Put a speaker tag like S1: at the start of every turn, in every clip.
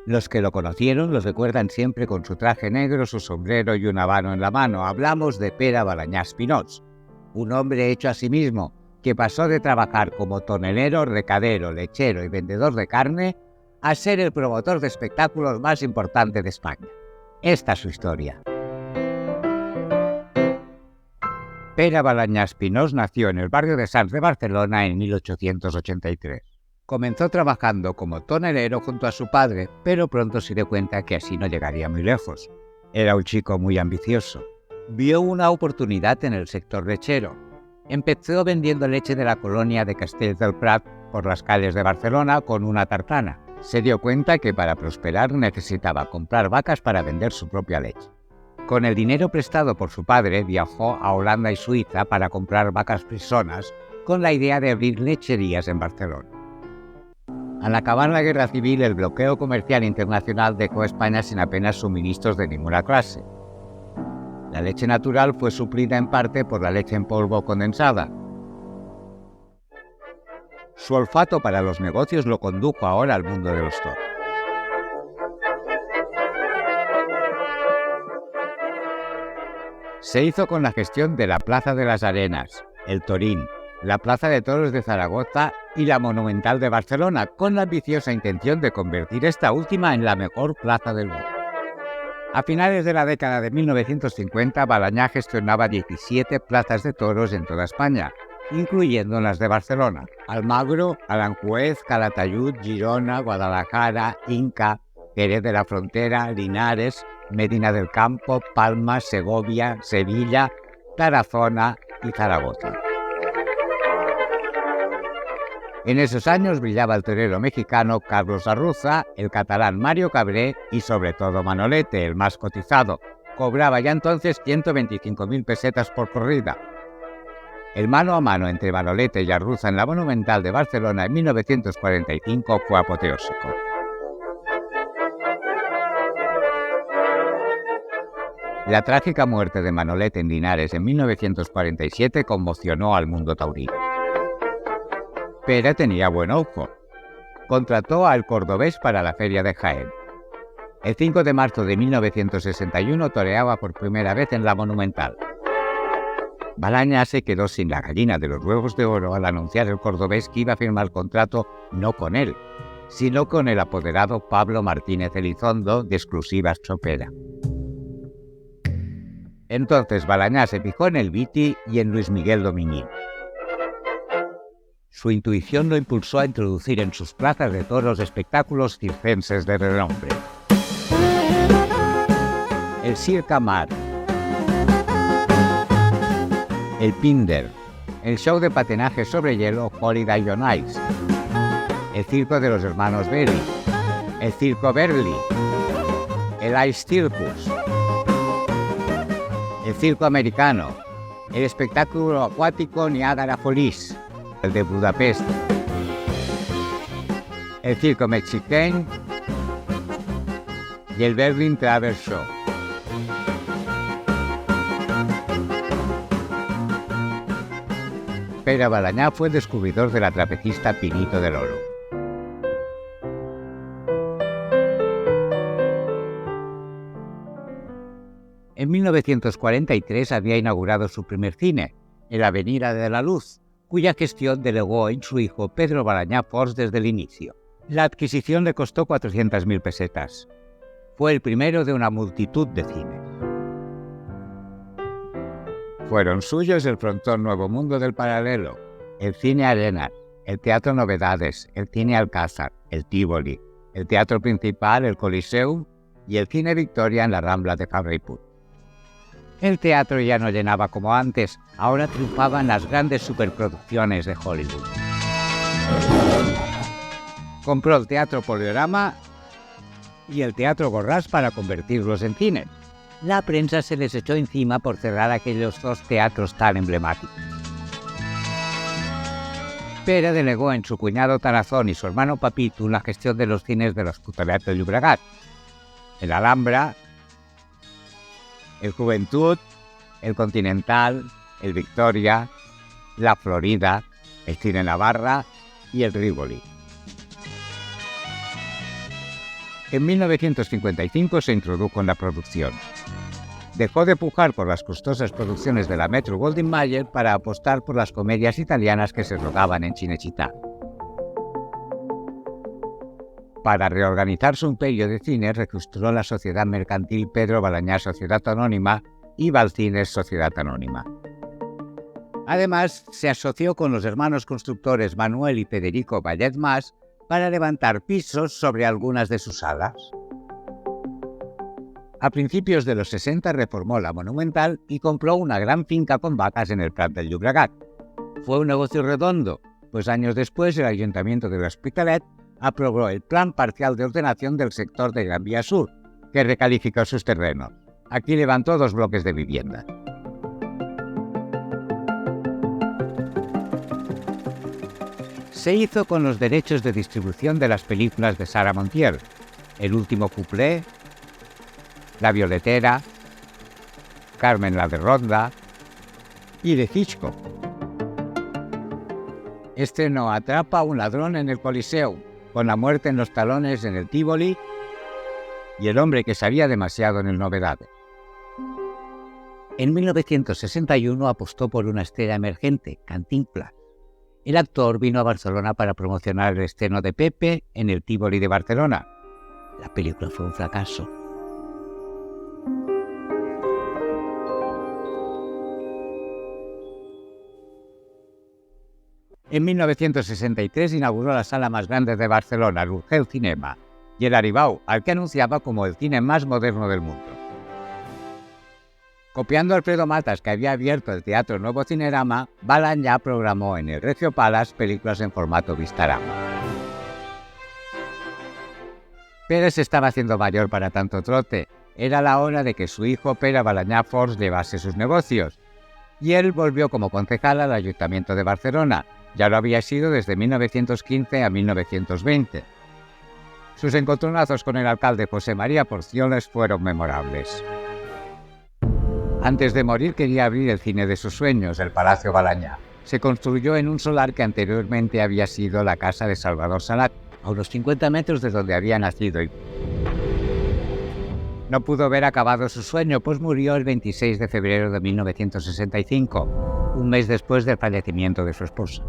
S1: Los que lo conocieron los recuerdan siempre con su traje negro, su sombrero y un habano en la mano. Hablamos de Pere Balañás Pinós, un hombre hecho a sí mismo, que pasó de trabajar como tonelero, recadero, lechero y vendedor de carne a ser el promotor de espectáculos más importante de España. Esta es su historia. Pere Balañás Pinós nació en el barrio de Sants de Barcelona en 1883. Comenzó trabajando como tonelero junto a su padre, pero pronto se dio cuenta que así no llegaría muy lejos. Era un chico muy ambicioso. Vio una oportunidad en el sector lechero. Empezó vendiendo leche de la colonia de Castells del Prat por las calles de Barcelona con una tartana. Se dio cuenta que para prosperar necesitaba comprar vacas para vender su propia leche. Con el dinero prestado por su padre viajó a Holanda y Suiza para comprar vacas frisonas con la idea de abrir lecherías en Barcelona. Al acabar la guerra civil, el bloqueo comercial internacional dejó a España sin apenas suministros de ninguna clase. La leche natural fue suplida en parte por la leche en polvo condensada. Su olfato para los negocios lo condujo ahora al mundo de los toros. Se hizo con la gestión de la Plaza de las Arenas, el Torín, la Plaza de Toros de Zaragoza y la Monumental de Barcelona, con la ambiciosa intención de convertir esta última en la mejor plaza del mundo. A finales de la década de 1950, Balañá gestionaba 17 plazas de toros en toda España, incluyendo las de Barcelona, Almagro, Aranjuez, Calatayud, Girona, Guadalajara, Inca, Jerez de la Frontera, Linares, Medina del Campo, Palma, Segovia, Sevilla, Tarazona y Zaragoza. En esos años brillaba el torero mexicano Carlos Arruza, el catalán Mario Cabré y sobre todo Manolete, el más cotizado. Cobraba ya entonces 125.000 pesetas por corrida. El mano a mano entre Manolete y Arruza en la Monumental de Barcelona en 1945 fue apoteósico. La trágica muerte de Manolete en Linares en 1947 conmocionó al mundo taurino. Pere tenía buen ojo. Contrató al cordobés para la feria de Jaén. El 5 de marzo de 1961 toreaba por primera vez en la Monumental. Balañá se quedó sin la gallina de los huevos de oro al anunciar el cordobés que iba a firmar contrato no con él, sino con el apoderado Pablo Martínez Elizondo de Exclusivas Chopera. Entonces Balañá se fijó en el Viti y en Luis Miguel Dominín. Su intuición lo impulsó a introducir en sus plazas de toros espectáculos circenses de renombre. El Circa Mar, el Pinder, el show de patinaje sobre hielo Holiday on Ice, el circo de los hermanos Berry, el circo Berli, el Ice Circus, el circo americano, el espectáculo acuático Niagara Falls, el de Budapest, el circo Mexicain y el Berlin Traverse Show. Pere Balañá fue descubridor de la trapecista Pinito del Oro. En 1943 había inaugurado su primer cine, el Avenida de la Luz, cuya gestión delegó en su hijo Pedro Balañá Fors desde el inicio. La adquisición le costó 400.000 pesetas. Fue el primero de una multitud de cines. Fueron suyos el frontón Nuevo Mundo del Paralelo, el Cine Arenas, el Teatro Novedades, el Cine Alcázar, el Tívoli, el Teatro Principal, el Coliseum y el Cine Victoria en la Rambla de Fabra y Puig. El teatro ya no llenaba como antes, ahora triunfaban las grandes superproducciones de Hollywood. Compró el Teatro Poliorama y el Teatro Borràs para convertirlos en cine. La prensa se les echó encima por cerrar aquellos dos teatros tan emblemáticos. Pere delegó en su cuñado Tarazón y su hermano Papitu la gestión de los cines de l'Hospitalet de Llobregat, el Alhambra, el Juventud, el Continental, el Victoria, la Florida, el Cine Navarra y el Rivoli. En 1955 se introdujo en la producción. Dejó de pujar por las costosas producciones de la Metro-Goldwyn-Mayer para apostar por las comedias italianas que se rodaban en Cinecittà. Para reorganizar su imperio de cine, registró la sociedad mercantil Pedro Balañá Sociedad Anónima y Valcines Sociedad Anónima. Además, se asoció con los hermanos constructores Manuel y Federico Vallet Mas para levantar pisos sobre algunas de sus salas. A principios de los 60 reformó la Monumental y compró una gran finca con vacas en el Prat del Llobregat. Fue un negocio redondo, pues años después el Ayuntamiento de l'Hospitalet aprobó el Plan Parcial de Ordenación del sector de Gran Vía Sur, que recalificó sus terrenos. Aquí levantó 2 bloques de vivienda. Se hizo con los derechos de distribución de las películas de Sara Montiel, El último cuplé, La violetera, Carmen la de Ronda y de Hitchcock. Estrenó Atrapa a un ladrón en el Coliseo, Con la muerte en los talones en el Tívoli y El hombre que sabía demasiado en el Novedades. En 1961 apostó por una estrella emergente, Cantinflas. El actor vino a Barcelona para promocionar el estreno de Pepe en el Tívoli de Barcelona. La película fue un fracaso. En 1963 inauguró la sala más grande de Barcelona, l'Urgell Cinema, y el Aribau, al que anunciaba como el cine más moderno del mundo. Copiando a Alfredo Matas, que había abierto el Teatro Nuevo Cinerama, Balañá programó en el Regio Palace películas en formato Vistarama. Pere se estaba haciendo mayor para tanto trote. Era la hora de que su hijo Pere Balañá Forns llevase sus negocios, y él volvió como concejal al Ayuntamiento de Barcelona. Ya lo había sido desde 1915 a 1920. Sus encontronazos con el alcalde José María Porciones fueron memorables. Antes de morir quería abrir el cine de sus sueños, el Palacio Balañá. Se construyó en un solar que anteriormente había sido la casa de Salvador Salat, a unos 50 metros de donde había nacido. No pudo ver acabado su sueño, pues murió el 26 de febrero de 1965, un mes después del fallecimiento de su esposa.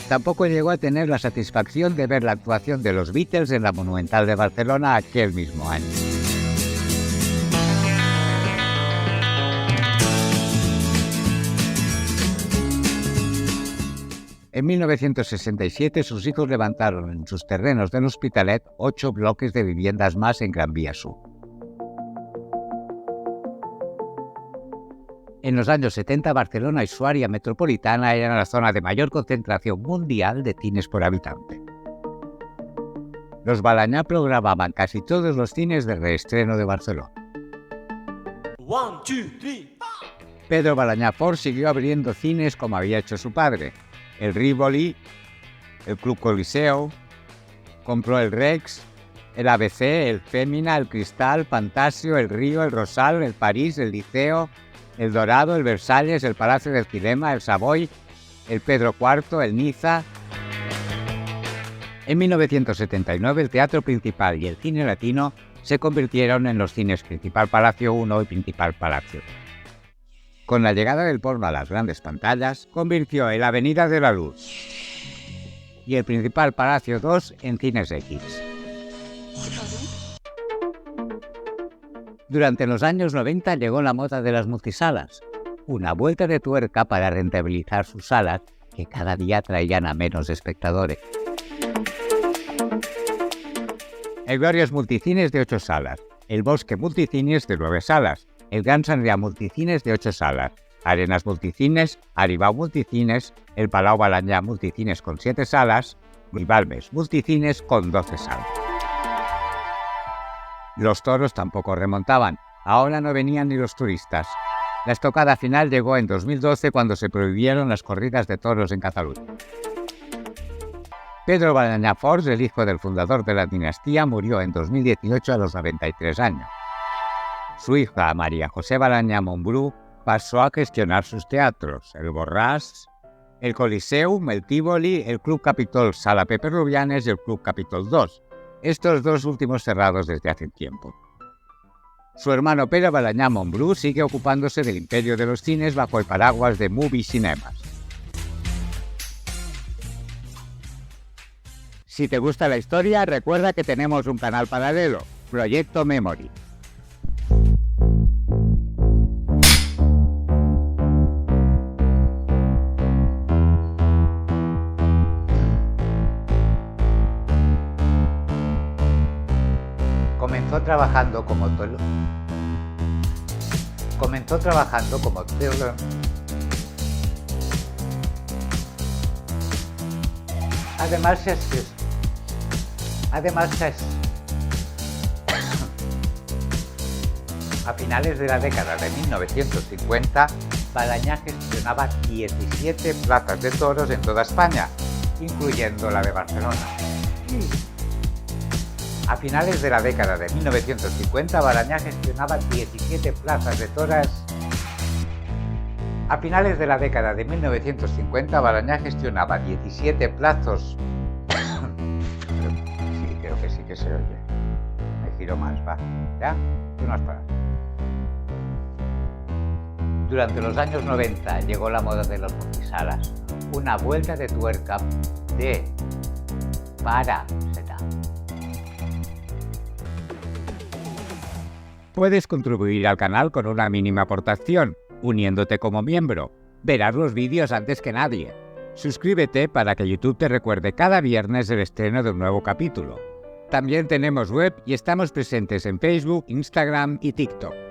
S1: Tampoco llegó a tener la satisfacción de ver la actuación de los Beatles en la Monumental de Barcelona aquel mismo año. En 1967 sus hijos levantaron en sus terrenos del Hospitalet 8 bloques de viviendas más en Gran Vía Sur. En los años 70, Barcelona y su área metropolitana eran la zona de mayor concentración mundial de cines por habitante. Los Balañá programaban casi todos los cines de reestreno de Barcelona.
S2: 1, 2, 3, 4.
S1: Pedro Balañá Forns siguió abriendo cines como había hecho su padre, el Rivoli, el Club Coliseo, compró el Rex, el ABC, el Fémina, el Cristal, Fantasio, el Río, el Rosal, el París, el Liceo, el Dorado, el Versalles, el Palacio del Cinema, el Savoy, el Pedro IV, el Niza. En 1979 el Teatro Principal y el Cine Latino se convirtieron en los cines Principal Palacio 1 y Principal Palacio. Con la llegada del porno a las grandes pantallas, convirtió el Avenida de la Luz y el Principal Palacio 2 en Cines X. Durante los años 90 llegó la moda de las multisalas, una vuelta de tuerca para rentabilizar sus salas que cada día traían a menos espectadores. El Glorias Multicines de 8 salas, el Bosque Multicines de 9 salas, el Gran Sanrià Multicines de 8 salas, Arenas Multicines, Aribau Multicines, el Palau Balañá Multicines con 7 salas y Balmes Multicines con 12 salas. Los toros tampoco remontaban, ahora no venían ni los turistas. La estocada final llegó en 2012 cuando se prohibieron las corridas de toros en Cataluña. Pedro Balañá Forns, el hijo del fundador de la dinastía, murió en 2018 a los 93 años. Su hija, María José Balañá Montbrú, pasó a gestionar sus teatros, el Borràs, el Coliseum, el Tivoli, el Club Capitol Sala Pepe Rubianes y el Club Capitol 2, estos dos últimos cerrados desde hace tiempo. Su hermano Pere Balañá Montbrú sigue ocupándose del imperio de los cines bajo el paraguas de Movie Cinemas. Si te gusta la historia, recuerda que tenemos un canal paralelo, Proyecto Memory. Comenzó trabajando como A finales de la década de 1950, Balañá gestionaba 17 plazas de toros en toda España, incluyendo la de Barcelona. A finales de la década de 1950, Balañá gestionaba 17 plazas de toros. A finales de la década de 1950, Balañá gestionaba 17 plazos. Sí, creo que sí que se oye. Me giro más, va. ¿Ya? Tú no has parado. Durante los años 90 llegó la moda de los multisalas, una vuelta de tuerca de para será. Puedes contribuir al canal con una mínima aportación, uniéndote como miembro. Verás los vídeos antes que nadie. Suscríbete para que YouTube te recuerde cada viernes el estreno de un nuevo capítulo. También tenemos web y estamos presentes en Facebook, Instagram y TikTok.